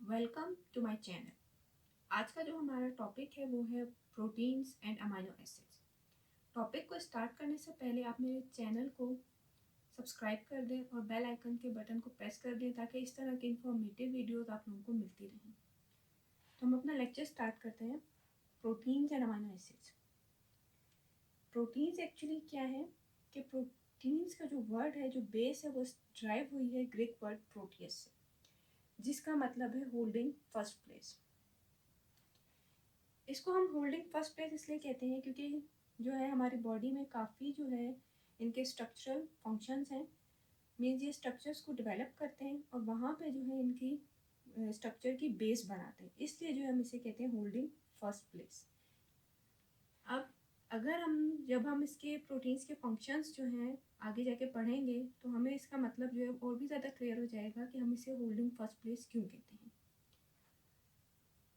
Welcome to my channel. आज का जो हमारा टॉपिक है वो है proteins and amino acids. Topic को स्टार्ट करने से पहले आप मेरे चैनल को सब्सक्राइब कर दें और बेल आइकन के बटन को प्रेस कर दें ताकि इस तरह की इंफॉर्मेटिव वीडियोस आप लोगों को मिलती रहें। तो हम अपना लेक्चर स्टार्ट करते हैं। Proteins and amino acids. Proteins actually क्या है कि प्रोटीन्स का जो वर्ड है, जो बेस है, वो ड्राइव हुई है ग्रीक वर्ड प्रोटियस से, जिसका मतलब है होल्डिंग फर्स्ट प्लेस। इसको हम होल्डिंग फर्स्ट प्लेस इसलिए कहते हैं क्योंकि जो है हमारी बॉडी में काफ़ी जो है इनके स्ट्रक्चरल फंक्शंस हैं। मीन्स ये स्ट्रक्चर्स को डेवलप करते हैं और वहाँ पे जो है इनकी स्ट्रक्चर की बेस बनाते हैं, इसलिए जो हम इसे कहते हैं होल्डिंग फर्स्ट प्लेस। अब अगर जब हम इसके प्रोटीन्स के फंक्शंस जो हैं आगे जाके पढ़ेंगे तो हमें इसका मतलब जो है और भी ज़्यादा क्लियर हो जाएगा कि हम इसे होल्डिंग फर्स्ट प्लेस क्यों कहते हैं।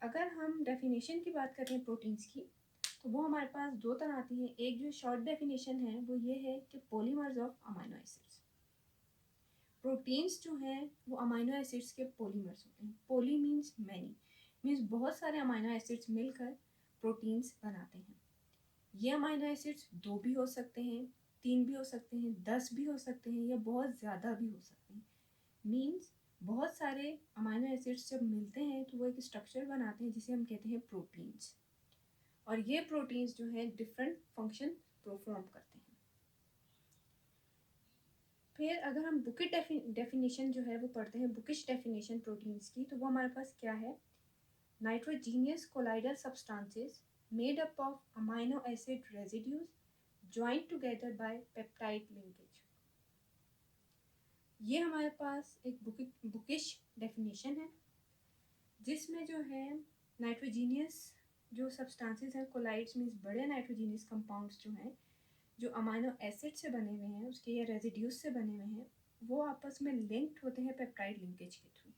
अगर हम डेफिनेशन की बात करें प्रोटीन्स की, तो वो हमारे पास दो तरह आती है। एक जो शॉर्ट डेफिनेशन है वो ये है कि polymers of amino acids. Proteins जो हैं वो अमीनो एसिड्स के पॉलीमर्स होते हैं। पॉली मीन्स मैनी, मीन्स बहुत सारे अमीनो एसिड्स मिलकर प्रोटीन्स बनाते हैं। ये अमीनो एसिड्स 2 भी हो सकते हैं, 3 भी हो सकते हैं, 10 भी हो सकते हैं, या बहुत ज़्यादा भी हो सकते हैं। मीन्स बहुत सारे अमीनो एसिड्स जब मिलते हैं तो वो एक स्ट्रक्चर बनाते हैं जिसे हम कहते हैं प्रोटीन्स। और ये प्रोटीन्स जो है डिफरेंट फंक्शन परफॉर्म करते हैं। फिर अगर हम बुकिश डेफिनेशन जो है वो पढ़ते हैं, बुकिश डेफिनेशन प्रोटीन्स की, तो वो हमारे पास क्या है? Nitrogenous colloidal substances made up of amino acid residues joint together by peptide linkage. ये हमारे पास एक बुकिश डेफिनेशन है जिसमें जो है नाइट्रोजीनियस जो सब्सटेंसेस हैं, कोलाइड्स मीन्स बड़े नाइट्रोजीनियस कंपाउंड्स जो हैं, जो अमीनो एसिड से बने हुए हैं, उसके या रेजिड्यूज से बने हुए हैं, वो आपस में लिंक्ड होते हैं पेप्टाइड लिंकेज के थ्रू।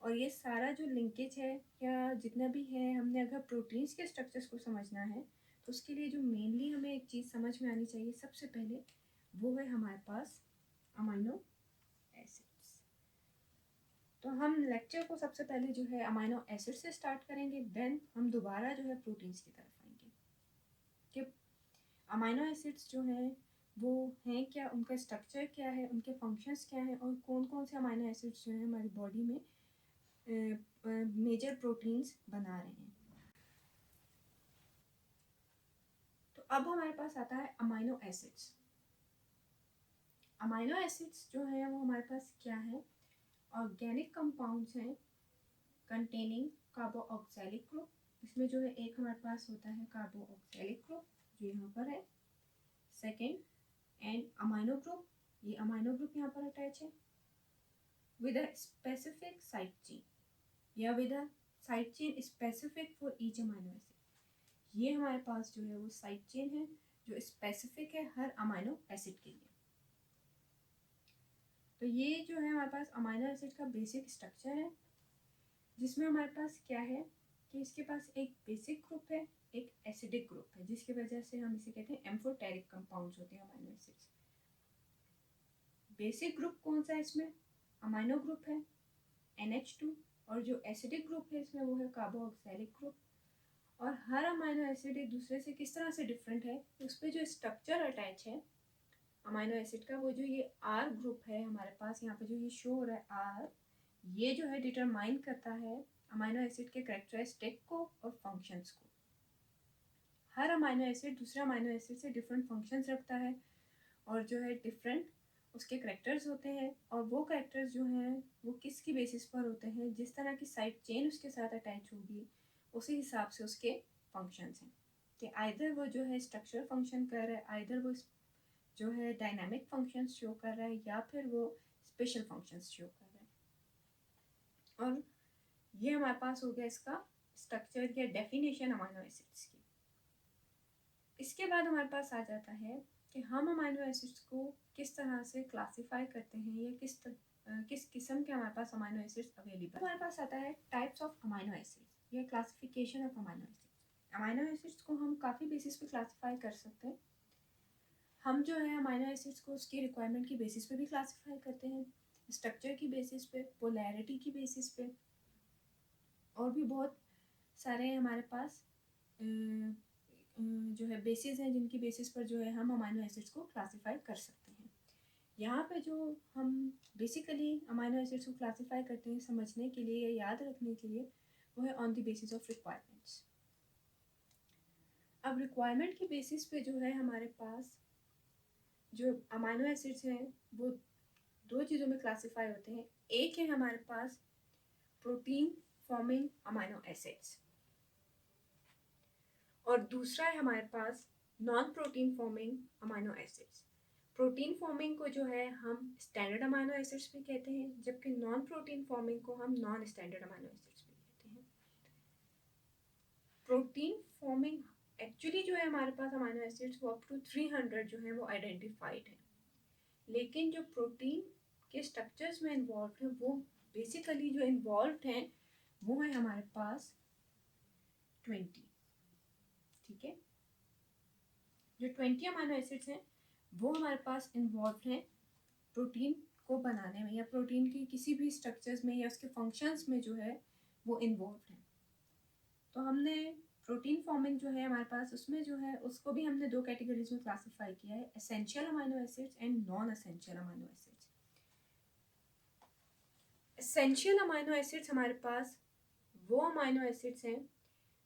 और ये सारा जो लिंकेज है या जितना भी है, हमने अगर प्रोटीन्स के स्ट्रक्चर्स को समझना है तो उसके लिए जो मेनली हमें एक चीज़ समझ में आनी चाहिए सबसे पहले, वो है हमारे पास अमीनो एसिड्स। तो हम लेक्चर को सबसे पहले जो है अमीनो एसिड से स्टार्ट करेंगे, देन हम दोबारा जो है प्रोटीन्स की तरफ आएंगे कि अमीनो एसिड्स जो हैं वो हैं क्या, उनका स्ट्रक्चर क्या है, उनके फंक्शंस क्या हैं, और कौन कौन से अमीनो एसिड्स जो हैं हमारी बॉडी में मेजर प्रोटीन्स बना रहे हैं। तो अब हमारे पास आता है अमीनो एसिड्स। अमीनो एसिड्स जो है वो हमारे पास क्या है? ऑर्गेनिक कंपाउंड्स हैं कंटेनिंग कार्बोक्सिलिक ग्रुप। इसमें जो है एक हमारे पास होता है कार्बोक्सिलिक ग्रुप जो यहाँ पर है, सेकेंड एंड अमीनो ग्रुप, ये अमीनो ग्रुप यहाँ पर अटैच है with a specific side chain या with a side chain specific for each amino acid. ये हमारे पास जो है वो साइड चेन है जो स्पेसिफिक है हर अमीनो एसिड के लिए। तो ये जो है हमारे पास अमीनो एसिड का बेसिक स्ट्रक्चर है, जिसमें हमारे पास क्या है कि इसके पास एक बेसिक ग्रुप है, एक एसिडिक ग्रुप है, जिसकी वजह से हम इसे कहते हैं एम्फोटेरिक कंपाउंड्स होते हैं अमीनो एसिड्स। बेसिक ग्रुप कौन सा है इसमें? अमीनो ग्रुप है NH2, और जो एसिडिक ग्रुप है इसमें वो है कार्बोक्सिलिक ग्रुप। और हर अमीनो एसिड एक दूसरे से किस तरह से डिफरेंट है, उस पर जो स्ट्रक्चर अटैच है अमीनो एसिड का, वो जो ये R ग्रुप है हमारे पास यहाँ पे जो ये शो हो रहा है R, ये जो है डिटरमाइन करता है अमीनो एसिड के कैरेक्टरिस्टिक को और फंक्शंस को। हर अमीनो एसिड दूसरे अमीनो एसिड से डिफरेंट फंक्शंस रखता है और जो है डिफरेंट उसके करेक्टर्स होते हैं, और वो करेक्टर्स जो हैं वो किसकी बेसिस पर होते हैं? जिस तरह की साइड चेन उसके साथ अटैच होगी उसी हिसाब से उसके फंक्शंस हैं कि आइदर वो जो है स्ट्रक्चरल फंक्शन कर रहा है, आइदर वो जो है डायनामिक फंक्शंस शो कर रहा है, या फिर वो स्पेशल फंक्शंस शो कर रहा है। और ये हमारे पास हो गया इसका स्ट्रक्चर या डेफिनेशन अमीनो एसिड्स की। इसके बाद हमारे पास आ जाता है कि हम अमीनो एसिड्स को किस तरह से क्लासिफाई करते हैं या किस किस्म के हमारे पास अमीनो एसिड्स अवेलेबल। हमारे पास आता है टाइप्स ऑफ अमीनो एसिड्स या classification of amino acids. Amino acids को हम काफ़ी बेसिस पे क्लासिफाई कर सकते हैं। हम जो है अमीनो एसिड्स को उसकी रिक्वायरमेंट की बेसिस पे भी क्लासिफाई करते हैं, स्ट्रक्चर की बेसिस पे, पोलैरिटी की बेसिस पे, और भी बहुत सारे हमारे पास जो है बेसिस हैं जिनकी बेसिस पर जो है हम अमाइनो एसिड्स को क्लासिफाई कर सकते हैं। यहाँ पे जो हम बेसिकली अमाइनो एसिड्स को क्लासिफाई करते हैं समझने के लिए या याद रखने के लिए, वो है on the basis of requirements. अब रिक्वायरमेंट की बेसिस पे जो है हमारे पास जो अमाइनो एसिड्स हैं वो दो चीज़ों में क्लासिफाई होते हैं। एक है हमारे पास प्रोटीन फॉर्मिंग अमाइनो एसिड्स, और दूसरा है हमारे पास non protein forming amino acids. Protein forming को जो है हम स्टैंडर्ड अमाइनो एसिड्स भी कहते हैं, जबकि नॉन प्रोटीन फॉर्मिंग को हम नॉन स्टैंडर्ड अमाइनो एसिड्स भी कहते हैं। प्रोटीन फॉर्मिंग एक्चुअली जो है हमारे पास अमाइनो एसिड्स वो अप टू 300 जो है वो आइडेंटिफाइड है, लेकिन जो प्रोटीन के स्ट्रक्चर्स में इन्वॉल्व हैं वो बेसिकली जो इन्वॉल्व हैं वो है हमारे पास 20। ठीक है, जो 20 अमाइनो एसिड्स हैं वो हमारे पास इन्वॉल्व हैं प्रोटीन को बनाने में, या प्रोटीन के किसी भी स्ट्रक्चर्स में या उसके फंक्शंस में जो है वो इन्वॉल्व हैं। तो हमने प्रोटीन फॉर्मिंग जो है हमारे पास उसमें जो है उसको भी हमने दो कैटेगरीज में क्लासिफाई किया है, essential amino acids and non essential amino acids. Essential amino acids हमारे पास वो अमाइनो एसिड्स हैं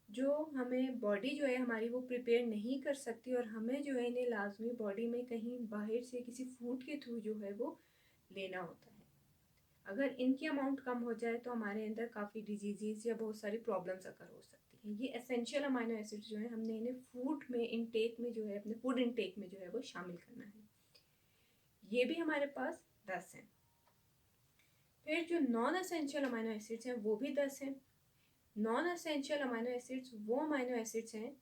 जो हमें बॉडी जो है हमारी वो प्रिपेयर नहीं कर सकती, और हमें जो है इन्हें लाजमी बॉडी में कहीं बाहर से किसी फूड के थ्रू जो है वो लेना होता है। अगर इनकी अमाउंट कम हो जाए तो हमारे अंदर काफ़ी डिजीज़ या बहुत सारी प्रॉब्लम्स अकर हो सकती हैं। ये एसेंशियल अमाइनो एसिड्स जो है हमने इन्हें फूड में इनटेक में जो है अपने फूड इनटेक में जो है वो शामिल करना है। ये भी हमारे पास 10 हैं। फिर जो नॉन एसेंशियल अमाइनो एसिड्स हैं वो भी 10 हैं। नॉन एसेंशियल अमाइनो एसिड्स वो अमाइनो एसिड्स हैं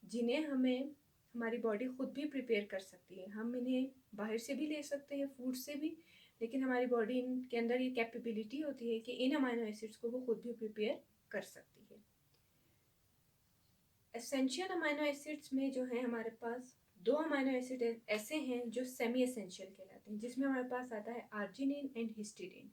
जिन्हें हमें हमारी बॉडी खुद भी प्रिपेयर कर सकती है। हम इन्हें बाहर से भी ले सकते हैं, फूड से भी, लेकिन हमारी बॉडी के अंदर ये कैपेबिलिटी होती है कि इन अमाइनो एसिड्स को वो खुद भी प्रिपेयर कर सकती है। एसेंशियल अमाइनो एसिड्स में जो है हमारे पास दो अमाइनो एसिड ऐसे हैं जो सेमी एसेंशियल कहलाते हैं, जिसमें हमारे पास आता है आर्जिनिन एंड हिस्टिडीन।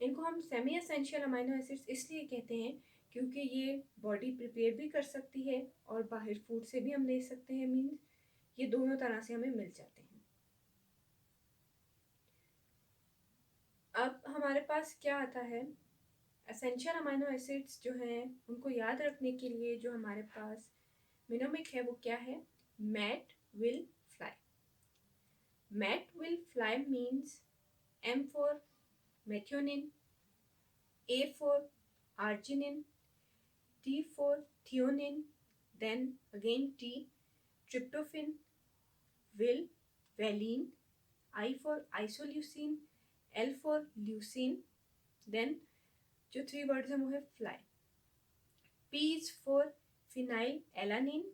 इनको हम सेमी एसेंशियल अमाइनो एसिड्स इसलिए कहते हैं क्योंकि ये बॉडी प्रिपेयर भी कर सकती है और बाहर फूड से भी हम ले सकते हैं, मीन्स ये दोनों तरह से हमें मिल जाते हैं। अब हमारे पास क्या आता है, एसेंशियल अमाइनो एसिड्स जो हैं उनको याद रखने के लिए जो हमारे पास मिनोमिक है वो क्या है, mat will fly. Mat will fly means M for methionine, A for arginine, T for threonine, then again T, tryptophan, will, valine, I for isoleucine, L for leucine, then जो 3 वर्ड्स हैं वो है fly. P is for phenylalanine,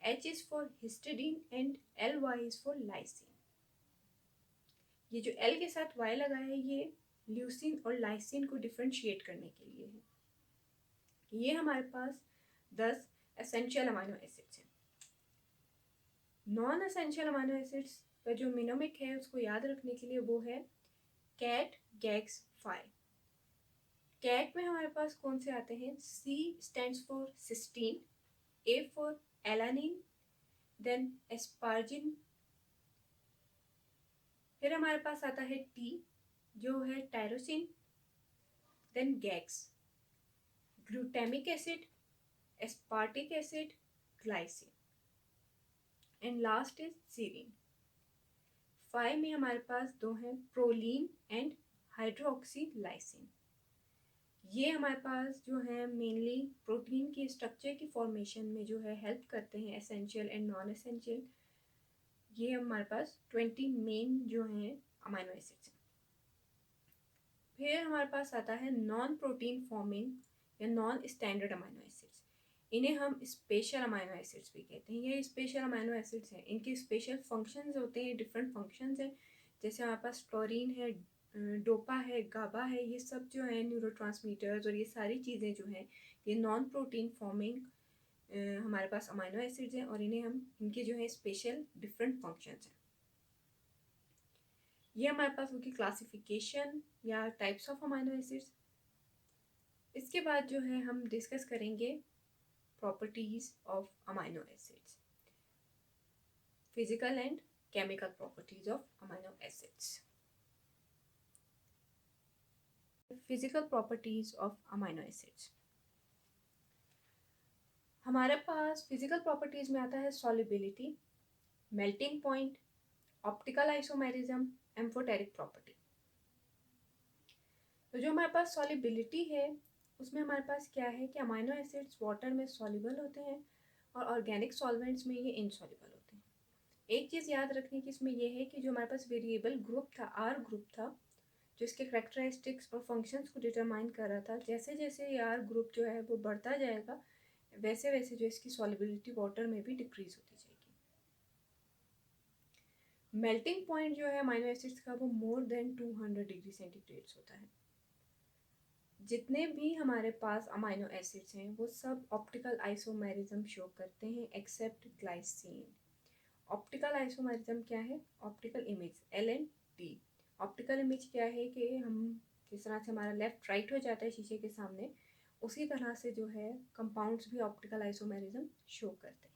H is for histidine and LY is for lysine. ये जो L के साथ Y लगा है ये ल्यूसिन और लाइसिन को डिफ्रेंशिएट करने के लिए है। ये हमारे पास 10 एसेंशियल अमाइनो एसिड्स हैं। नॉन एसेंशियल अमाइनो एसिड्स का जो मिनोमिक है उसको याद रखने के लिए वो है कैट गैग्स फाई। कैट में हमारे पास कौन से आते हैं, C stands for cysteine, A for alanine, then asparagine, फिर हमारे पास आता है T जो है tyrosine, then gags, glutamic acid, aspartic acid, glycine, and last is serine. 5 में हमारे पास दो हैं, प्रोलीन एंड हाइड्रोक्सीलाइसिन। ये हमारे पास जो है मेनली प्रोटीन की स्ट्रक्चर की फॉर्मेशन में जो है हेल्प करते हैं, एसेंशियल एंड नॉन एसेंशियल। ये हमारे पास 20 मेन जो हैं अमाइनो एसिड्स हैं। फिर हमारे पास आता है नॉन प्रोटीन फॉर्मिंग या नॉन स्टैंडर्ड अमाइनो एसिड्स। इन्हें हम स्पेशल अमाइनो एसिड्स भी कहते हैं। ये स्पेशल अमाइनो एसिड्स हैं, इनके स्पेशल फंक्शंस होते हैं, डिफरेंट फंक्शंस हैं। जैसे हमारे पास फ्लोरीन है, डोपा है, गाबा है, ये सब जो है न्यूरोट्रांसमीटर्स और ये सारी चीज़ें जो हैं ये नॉन प्रोटीन फॉर्मिंग हमारे पास अमाइनो एसिड्स हैं, और इन्हें हम इनके जो है स्पेशल डिफरेंट फंक्शंस हैं। ये हमारे पास होगी क्लासिफिकेशन या टाइप्स ऑफ अमाइनो एसिड्स। इसके बाद जो है हम डिस्कस करेंगे properties of amino acids, physical and chemical properties of amino acids. Physical properties of amino acids, हमारे पास फिजिकल प्रॉपर्टीज में आता है solubility, melting point, optical isomerism, amphoteric property. तो जो हमारे पास सॉल्युबिलिटी है उसमें हमारे पास क्या है कि अमाइनो एसिड्स वाटर में सॉल्युबल होते हैं और ऑर्गेनिक सॉल्वेंट्स में ये इनसॉल्युबल होते हैं। एक चीज़ याद रखने की इसमें यह है कि जो हमारे पास वेरिएबल ग्रुप था, आर ग्रुप था, जो इसके करेक्टरिस्टिक्स और फंक्शंस को डिटरमाइन कर रहा था, जैसे जैसे ये आर ग्रुप जो है वो बढ़ता जाएगा वैसे वैसे जो इसकी सॉल्युबिलिटी वाटर में भी डिक्रीज होती जाएगी। मेल्टिंग पॉइंट जो है अमाइनो एसिड्स का वो मोर देन 200 डिग्री सेंटीग्रेड होता है। जितने भी हमारे पास अमाइनो एसिड्स हैं वो सब ऑप्टिकल आइसोमेरिज्म शो करते हैं एक्सेप्ट ग्लाइसिन। ऑप्टिकल आइसोमेरिज्म क्या है? Optical image, LNT। Optical image क्या है कि हम जिस तरह से हमारा लेफ्ट राइट हो जाता है शीशे के सामने, उसी तरह से जो है कंपाउंड्स भी ऑप्टिकल आइसोमेरिज्म शो करते हैं।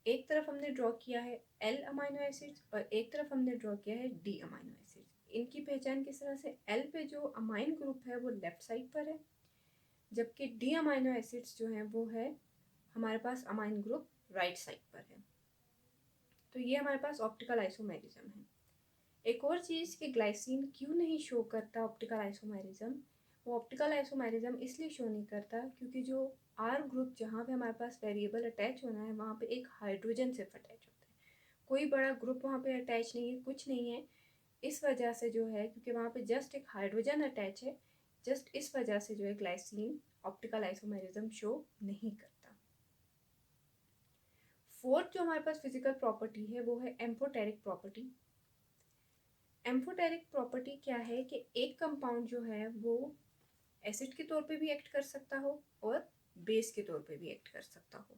एक तरफ हमने ड्रॉ किया है L अमाइनो एसिड्स और एक तरफ हमने ड्रॉ किया है D अमाइनो एसिड्स। इनकी पहचान किस तरह से? L पे जो अमाइन ग्रुप है वो लेफ्ट साइड पर है, जबकि D अमाइनो एसिड्स जो हैं वो है हमारे पास अमाइन ग्रुप राइट साइड पर है। तो ये हमारे पास ऑप्टिकल आइसोमेरिज्म है। एक और चीज़ कि ग्लाइसिन क्यों नहीं शो करता ऑप्टिकल आइसोमेरिज्म, वो ऑप्टिकल आइसोमेरिज्म इसलिए शो नहीं करता क्योंकि जो आर ग्रुप जहाँ पे हमारे पास वेरिएबल अटैच होना है वहाँ पे एक हाइड्रोजन सिर्फ अटैच होता है, कोई बड़ा ग्रुप वहाँ पे अटैच नहीं है, कुछ नहीं है। इस वजह से जो है, क्योंकि वहाँ पे जस्ट एक हाइड्रोजन अटैच है, जस्ट इस वजह से जो है ग्लाइसिन ऑप्टिकल आइसोमेरिज्म शो नहीं करता। फोर्थ जो हमारे पास फिजिकल प्रॉपर्टी है वो है एम्फोटेरिक प्रॉपर्टी। एम्फोटेरिक प्रॉपर्टी क्या है कि एक कंपाउंड जो है वो एसिड के तौर पे भी एक्ट कर सकता हो और बेस के तौर पे भी एक्ट कर सकता हो।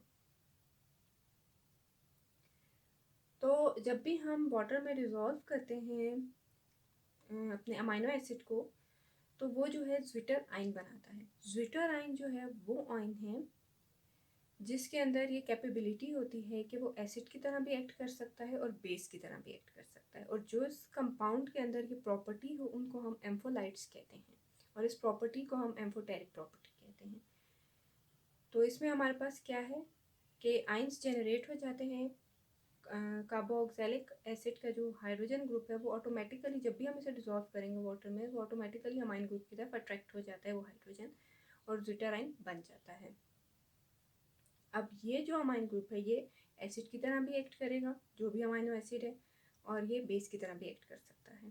तो जब भी हम वाटर में डिज़ोल्व करते हैं अपने अमाइनो एसिड को, तो वो जो है ज्विटर आयन बनाता है। ज्विटर आयन जो है वो आयन है जिसके अंदर ये कैपेबिलिटी होती है कि वो एसिड की तरह भी एक्ट कर सकता है और बेस की तरह भी एक्ट कर सकता है। और जो इस कंपाउंड के अंदर ये प्रॉपर्टी हो उनको हम एम्फोलाइट्स कहते हैं और इस प्रॉपर्टी को हम एम्फोटेरिक प्रॉपर्टी कहते हैं। तो इसमें हमारे पास क्या है कि आयंस जनरेट हो जाते हैं। कार्बोक्सिलिक एसिड का जो हाइड्रोजन ग्रुप है वो ऑटोमेटिकली जब भी हम इसे डिसॉल्व करेंगे वाटर में वो ऑटोमेटिकली अमाइन ग्रुप की तरफ अट्रैक्ट हो जाता है वो हाइड्रोजन और ज्विटर आयन बन जाता है। अब ये जो अमाइन ग्रुप है ये एसिड की तरह भी एक्ट करेगा, जो भी अमाइनो एसिड है, और ये बेस की तरह भी एक्ट कर सकता है।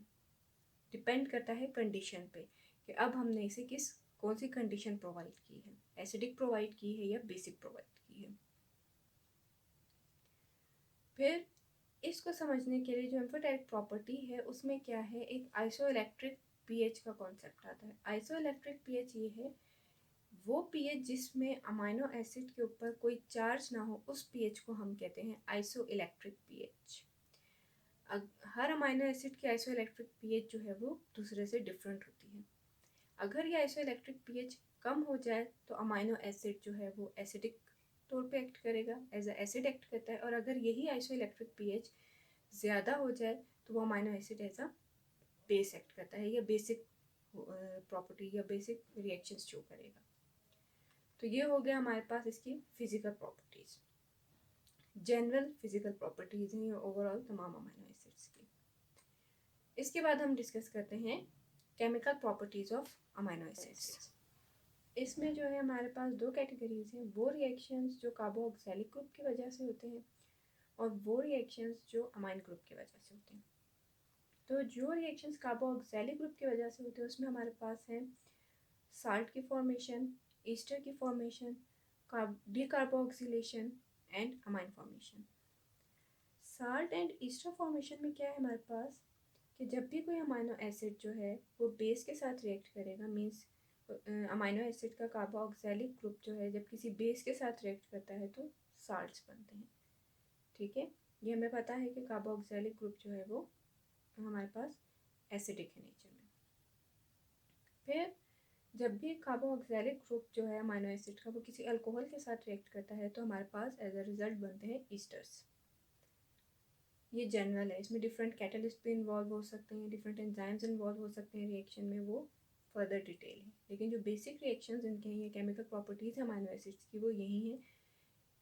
डिपेंड करता है कंडीशन पे कि अब हमने इसे कौन सी कंडीशन प्रोवाइड की है, एसिडिक प्रोवाइड की है या बेसिक प्रोवाइड की है। फिर इसको समझने के लिए जो एम्फोटेरिक प्रॉपर्टी है उसमें क्या है, एक आइसोइलेक्ट्रिक पीएच का कॉन्सेप्ट आता है। आइसोइलेक्ट्रिक पीएच ये है वो पीएच जिसमें अमाइनो एसिड के ऊपर कोई चार्ज ना हो, उस पीएच को हम कहते हैं आइसोइलेक्ट्रिक पीएच। हर अमाइनो एसिड की आइसोइलेक्ट्रिक पीएच जो है वो दूसरे से डिफरेंट होती है। अगर ये आइसोइलेक्ट्रिक पीएच कम हो जाए तो अमाइनो एसिड जो है वो एसिडिक तौर पे एक्ट करेगा, एज अ एसिड एक्ट करता है। और अगर यही आइसोइलेक्ट्रिक पीएच ज़्यादा हो जाए तो वो amino acid as a base act करता है या बेसिक प्रॉपर्टी या बेसिक रिएक्शंस शो करेगा। तो ये हो गया हमारे पास इसकी physical properties, general physical properties हैं ओवरऑल तमाम अमीनो एसिड्स की। इसके बाद हम डिस्कस करते हैं chemical properties of amino acids. इसमें जो है हमारे पास दो कैटेगरीज हैं, वो रिएक्शंस जो कार्बोक्सिलिक ग्रुप की वजह से होते हैं और वो रिएक्शंस जो अमाइन ग्रुप की वजह से होते हैं। तो जो रिएक्शंस कार्बोक्सिलिक ग्रुप की वजह से होते हैं उसमें हमारे पास है साल्ट की फॉर्मेशन, ईस्टर की formation, decarboxylation and amine formation. Salt and Easter formation में क्या है हमारे पास कि जब भी कोई अमाइनो एसिड जो है वो बेस के साथ रिएक्ट करेगा, मीन्स अमाइनो एसिड का कार्बोक्सिलिक ग्रुप जो है जब किसी बेस के साथ रिएक्ट करता है तो साल्ट्स बनते हैं। ठीक है, ये हमें पता है कि कार्बोक्सिलिक ग्रुप जो है वो हमारे पास एसिडिक है नेचर में। फिर जब भी कार्बोक्सिलिक ग्रुप जो है अमीनो एसिड का वो किसी अल्कोहल के साथ रिएक्ट करता है तो हमारे पास एज अ रिजल्ट बनते हैं ईस्टर्स। ये जनरल है, इसमें डिफरेंट कैटलिस्ट भी इन्वॉल्व हो सकते हैं, डिफरेंट एंजाइम्स इन्वॉल्व हो सकते हैं रिएक्शन में, वो फर्दर डिटेल है। लेकिन जो बेसिक रिएक्शंस इनके हैं, ये केमिकल प्रॉपर्टीज़ अमीनो एसिड्स की वो यही है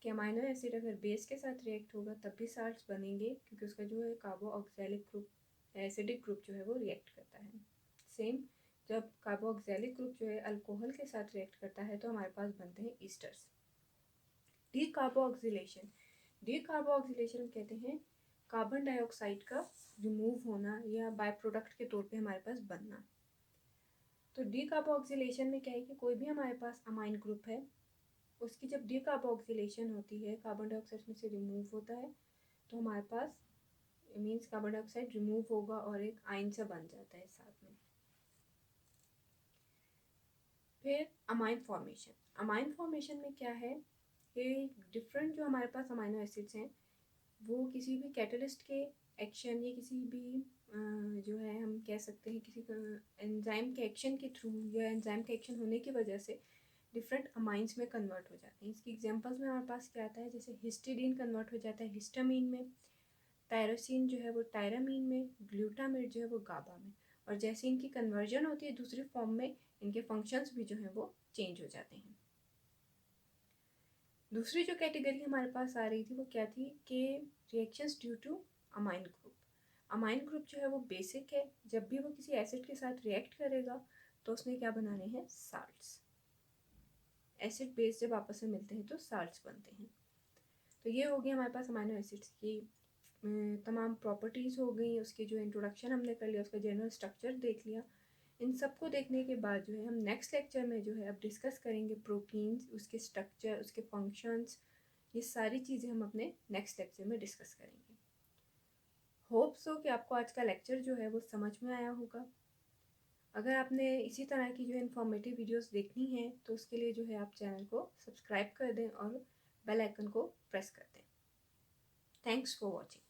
कि अमीनो एसिड अगर बेस के साथ रिएक्ट होगा तब भी साल्ट्स बनेंगे, क्योंकि उसका जो है कार्बोक्सिलिक ग्रुप एसिडिक ग्रुप जो है वो रिएक्ट करता है। सेम जब कार्बोक्सिलिक ग्रुप जो है अल्कोहल के साथ रिएक्ट करता है तो हमारे पास बनते हैं ईस्टर्स। डीकार्बोक्सिलेशन, डीकार्बोक्सिलेशन कहते हैं कार्बन डाइऑक्साइड का रिमूव होना या बाय प्रोडक्ट के तौर पे हमारे पास बनना। तो डीकार्बोक्सिलेशन में क्या है कि कोई भी हमारे पास अमाइन ग्रुप है, उसकी जब डीकार्बोक्सिलेशन होती है, कार्बन डाइऑक्साइड में से रिमूव होता है, तो हमारे पास मीन्स कार्बन डाइऑक्साइड रिमूव होगा और एक आयन सा बन जाता है साथ में। फिर अमाइन फॉर्मेशन, अमाइन फॉर्मेशन में क्या है कि डिफरेंट जो हमारे पास अमाइनो एसिड्स हैं वो किसी भी कैटलिस्ट के एक्शन या किसी भी जो है हम कह सकते हैं किसी एंजाइम के एक्शन के थ्रू या एंजाइम के एक्शन होने की वजह से डिफरेंट अमाइंस में कन्वर्ट हो जाते हैं। इसकी एग्जांपल्स में हमारे पास क्या आता है, जैसे हिस्टिडीन कन्वर्ट हो जाता है हिस्टामीन में, टायरोसिन जो है वो टायरामीन में, ग्लूटामेट जो है वो गाबा में, और जैसे इनकी कन्वर्जन होती है दूसरी फॉर्म में इनके फंक्शंस भी जो हैं वो चेंज हो जाते हैं। दूसरी जो कैटेगरी हमारे पास आ रही थी वो क्या थी कि reactions due to amine group. Amine group जो है वो बेसिक है, जब भी वो किसी एसिड के साथ रिएक्ट करेगा तो उसने क्या बनाने हैं, साल्ट्स। एसिड बेस जब आपस में मिलते हैं तो साल्ट्स बनते हैं। तो ये हो गया हमारे पास अमाइनो एसिड्स की तमाम प्रॉपर्टीज़ हो गई, उसकी जो इंट्रोडक्शन हमने कर लिया, उसका जनरल स्ट्रक्चर देख लिया। इन सबको देखने के बाद जो है हम नेक्स्ट लेक्चर में जो है अब डिस्कस करेंगे प्रोटीन्स, उसके स्ट्रक्चर, उसके फंक्शंस, ये सारी चीज़ें हम अपने नेक्स्ट लेक्चर में डिस्कस करेंगे। होप सो कि आपको आज का लेक्चर जो है वो समझ में आया होगा। अगर आपने इसी तरह की जो इन्फॉर्मेटिव वीडियोस देखनी है तो उसके लिए जो है आप चैनल को सब्सक्राइब कर दें और बेल आइकन को प्रेस कर दें। Thanks for watching.